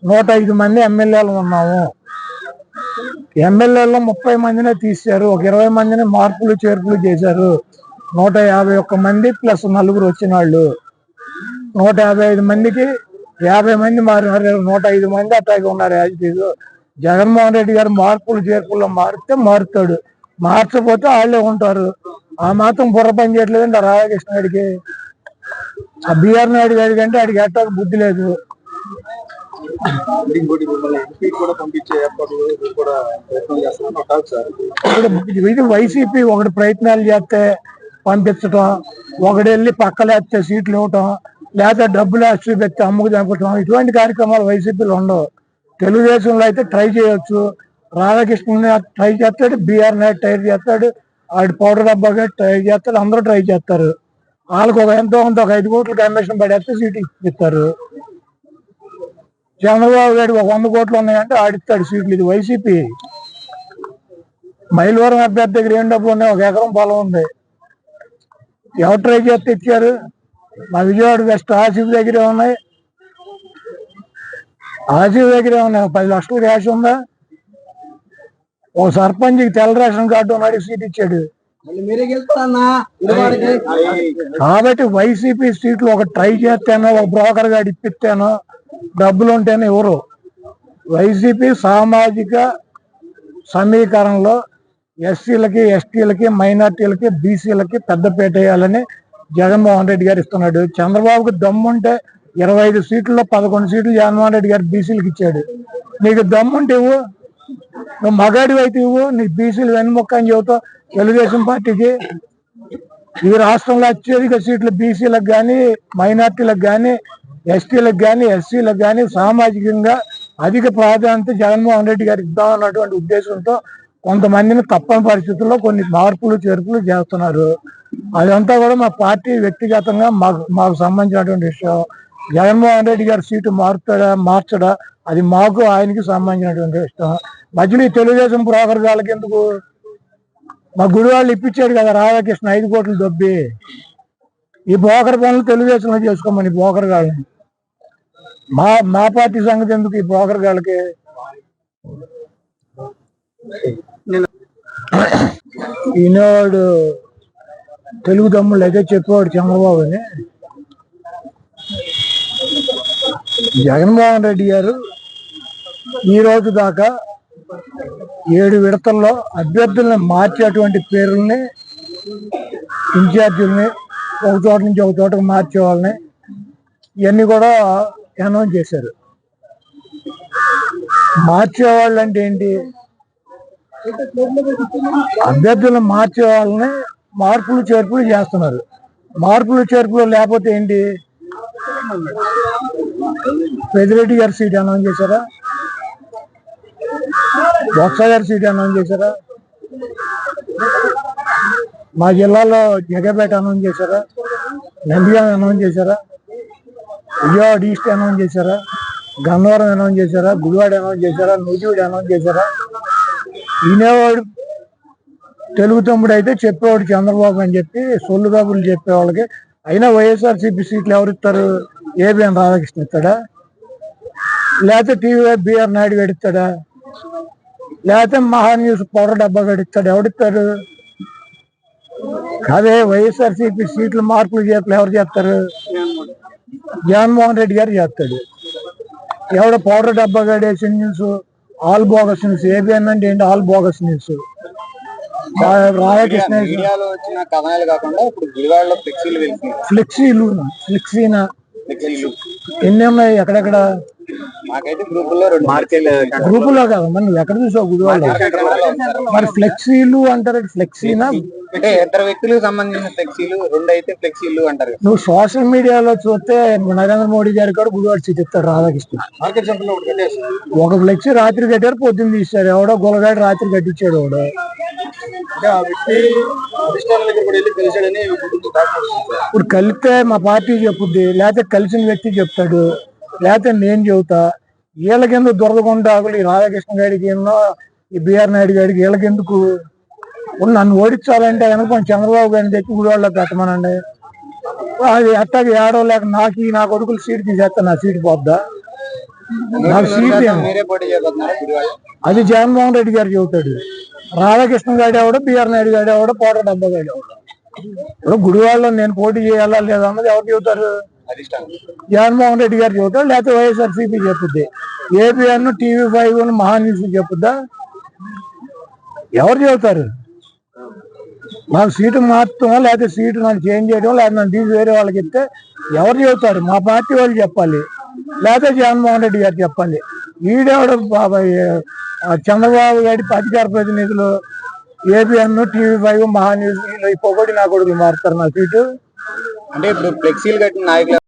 105 మంది ఎమ్మెల్యేలు ఉన్నాము. ఎమ్మెల్యేలో 30 మందినే తీశారు, ఒక 20 మందిని మార్పులు చేర్పులు చేశారు. 151 మంది ప్లస్ 4 వచ్చిన వాళ్ళు 155 మందికి 50 మంది మారినారు. 105 మంది అట్లాగే ఉన్నారు. యాజిటీలు జగన్మోహన్ రెడ్డి గారు మార్పులు చేర్పుల్లో మారితే మారుతాడు, మార్చకపోతే వాళ్ళే ఉంటారు. ఆ మాత్రం బుర్ర పని చేయట్లేదండి రాధాకృష్ణ గారికి. ఆ బిఆర్ నాయుడు గారి కంటే ఆడికి ఎట్టాక బుద్ధి లేదు. ఇది వైసీపీ ఒకటి ప్రయత్నాలు చేస్తే పంపించటం, ఒకటి వెళ్ళి పక్కలేస్తే సీట్లు ఇవ్వటం, లేదా డబ్బులు వేసి పెట్టి అమ్ముకు చంపటం, ఇటువంటి కార్యక్రమాలు వైసీపీలో ఉండవు. తెలుగుదేశంలో అయితే ట్రై చేయొచ్చు. రాధాకృష్ణ ట్రై చేస్తాడు, బిఆర్ నాయుడు ట్రై చేస్తాడు, ఆడి పౌడర్ డబ్బాగా ట్రై చేస్తాడు, అందరూ ట్రై చేస్తారు. వాళ్ళకి ఎంతో కొంత ఒక 5 కోట్లు కమిషన్ పడేస్తే సీటు ఇస్తారు. చంద్రబాబు గారు ఒక 100 కోట్లు ఉన్నాయంటే ఆడిస్తాడు సీట్లు. ఇది వైసీపీ. మైలవరం అభ్యర్థి దగ్గర ఏం డబ్బులు ఉన్నాయి? 1 ఎకరం పొలం ఉంది. ఎవరు ట్రై చేస్తే ఇచ్చారు? మా విజయవాడ వెస్ట్ ఆసిఫ్ దగ్గరే ఉన్నాయి. ఆసిఫ్ దగ్గరే ఉన్నాయి. 10 లక్షలు క్యాష్ ఉందా? ఒక సర్పంచ్కి తెల్ల రేషన్ కార్డు ఉన్నాడు, సీట్ ఇచ్చాడు. కాబట్టి వైసీపీ సీట్లు ఒక ట్రై చేస్తేనో, ఒక బ్రోకర్ గారు ఇప్పిస్తేనో, డబ్బులు ఉంటేనే ఎవరు. వైసీపీ సామాజిక సమీకరణలో ఎస్సీలకి, ఎస్టీలకి, మైనార్టీలకి, బీసీలకి పెద్దపీట వేయాలని జగన్మోహన్ రెడ్డి గారు ఇస్తున్నాడు. చంద్రబాబుకి దమ్ముంటే 25 సీట్లలో 11 సీట్లు జగన్మోహన్ రెడ్డి గారు బీసీలకు ఇచ్చాడు. నీకు దమ్ముంటే ఇవ్వు, నువ్వు మగాడివి అయితే ఇవ్వు. నీకు బీసీలు వెన్నుముక్క అని చెబుతావు తెలుగుదేశం పార్టీకి. ఈ రాష్ట్రంలో అత్యధిక సీట్లు బీసీలకు కానీ, మైనార్టీలకు కానీ, ఎస్టీలకు కానీ, ఎస్సీలకు కానీ సామాజికంగా అధిక ప్రాధాన్యత జగన్మోహన్ రెడ్డి గారు ఇద్దామన్నటువంటి ఉద్దేశంతో కొంతమందిని తప్పని పరిస్థితుల్లో కొన్ని మార్పులు చేర్పులు చేస్తున్నారు. అదంతా కూడా మా పార్టీ వ్యక్తిగతంగా మాకు సంబంధించినటువంటి విషయం. జగన్మోహన్ రెడ్డి గారి సీటు మార్చడా అది మాకు ఆయనకి సంబంధించినటువంటి విషయం. మధ్యలో తెలుగుదేశం బ్రోకర్ గాళ్ళకి ఎందుకు? మా గుడివాళ్ళు ఇప్పించాడు కదా రాధాకృష్ణ 5 కోట్లు దొబ్బి. ఈ బ్రోకర్ పనులు తెలుగుదేశంలో చేసుకోమని బ్రోకర్ గాళ్ళని. మా పార్టీ సంగతి ఎందుకు ఈ బ్రోకర్ గాళ్ళకి? ఈనాడు తెలుగు తమ్ముళ్ళు అయితే చెప్పేవాడు చంద్రబాబుని. జగన్మోహన్ రెడ్డి గారు ఈ రోజు దాకా 7 విడతల్లో అభ్యర్థుల్ని మార్చేటువంటి పేర్లని, ఇన్ఛార్జీలని, ఒక చోట నుంచి ఒక చోటకు మార్చే వాళ్ళని ఇవన్నీ కూడా అనౌన్స్ చేశారు. మార్చేవాళ్ళు అంటే ఏంటి? అభ్యర్థులను మార్చే వాళ్ళని మార్పులు చేర్పులు చేస్తున్నారు. మార్పులు చేర్పులు లేకపోతే ఏంటి? పెద్దిరెడ్డి గారి సీట్ అనౌన్స్ చేశారా? బొత్స గారి సీట్ అనౌన్స్ చేశారా? మా జిల్లాలో జగపేట అనౌన్స్ చేశారా? నంద్యాల అనౌన్స్ చేశారా? విజయవాడ ఈస్ట్ అనౌన్స్ చేశారా? గన్నవరం అనౌన్స్ చేశారా? గుడివాడ అనౌన్స్ చేశారా? నూజివీడు అనౌన్స్ చేశారా? ఈయనవాడు తెలుగు తమ్ముడు అయితే చెప్పేవాడు చంద్రబాబు అని చెప్పి సొల్లు కబుర్లు చెప్పేవాళ్ళకి. అయినా వైఎస్ఆర్సీపీ సీట్లు ఎవరిస్తారు? ఏబిఎన్ రాధాకృష్ణ ఇస్తాడా? లేకపోతే టీవీ బిఆర్ నాయుడు గడిస్తాడా? లేకపోతే మహాన్యూస్ పౌడర్ డబ్బా గడిస్తాడు? ఎవడిస్తాడు? అదే వైఎస్ఆర్సీపీ సీట్లు మార్పులు చేపలు ఎవరు చేస్తారు? జగన్మోహన్ రెడ్డి గారు చేస్తాడు. ఎవడ పౌడర్ డబ్బా గడేసి news all bogus news. ABN అంటే ఏంటి? All bogus news. రాధాకృష్ణ ఫ్లెక్సీనా ఎన్ని ఉన్నాయి? ఎక్కడెక్కడ గ్రూపులో కాదు, మరి నువ్వు ఎక్కడ చూసావు? గుడివాడ. మరి ఫ్లెక్సీలు అంటారు. ఫ్లెక్సీనా అంటే ఇద్దరు వ్యక్తులకు సంబంధించిన ఫ్లెక్సీలు, 2 అయితే ఫ్లెక్సీలు అంటారు. నువ్వు సోషల్ మీడియాలో చూస్తే నరేంద్ర మోడీ గారి కూడా గుడివాడ సీట్ ఇస్తాడు రాధాకృష్ణ. ఒక ఫ్లెక్సీ రాత్రి కట్టారు, పొద్దున్న తీశారు. ఎవడో గొలగాడు రాత్రి కట్టించాడు. ఎవడో ఇప్పుడు కలిస్తే మా పార్టీ చెప్పుద్ది, లేకపోతే కలిసిన వ్యక్తి చెప్తాడు, లేకపోతే నేను చెబుతా. వీళ్ళకెందుకు దొరదకొండాకులు? ఈ రాధాకృష్ణ గారికి ఎన్నో, ఈ బిఆర్ నాయుడు గారికి వీళ్ళకెందుకు? నన్ను ఓడించాలంటే కనుక చంద్రబాబు గారిని తెచ్చి గుడివాడలో పెట్టమనండి. అది అట్టగా ఏడో లేక నా కొడుకులు సీటు తీసేస్తా, నా సీటు పోద్దా? నాకు సీట్ ఏమో. మీరే పోటీ చేయబోతున్నారా గుడివాడ? అది జగన్మోహన్ రెడ్డి గారు చెబుతాడు. రాధాకృష్ణ గారు ఎవడో, బిఆర్ నాయుడు గారు ఎవడో, పోట డబ్బా గారు ఎవడో. ఇప్పుడు గుడివాడలో నేను పోటీ చేయాలా లేదా అన్నది ఎవరు చెబుతారు? జగన్మోహన్ రెడ్డి గారు చెబుతారు, లేకపోతే వైఎస్ఆర్సీపీ చెప్పుద్ది. ఏపీఎన్, TV5, మహాన్యూస్ చెప్పుద్దా? ఎవరు చెబుతారు? నాకు సీటు మార్చడం, లేకపోతే సీటు నన్ను చేంజ్ చేయడం, లేకపోతే నన్ను తీసి వేరే వాళ్ళకి ఇస్తే ఎవరు చెబుతారు? మా పార్టీ వాళ్ళు చెప్పాలి, లేకపోతే జగన్మోహన్ రెడ్డి గారు చెప్పాలి. ఈడెవడు బాబాయ్ చంద్రబాబు గారి అధికార ప్రతినిధులు ఏపీఎన్, TV5, మహాన్యూస్ ఈ పొగడి నా కొడుకులు మారుతారు నా సీటు. అంటే ఇప్పుడు ఫ్లెక్సీలు కట్టిన నాయకులు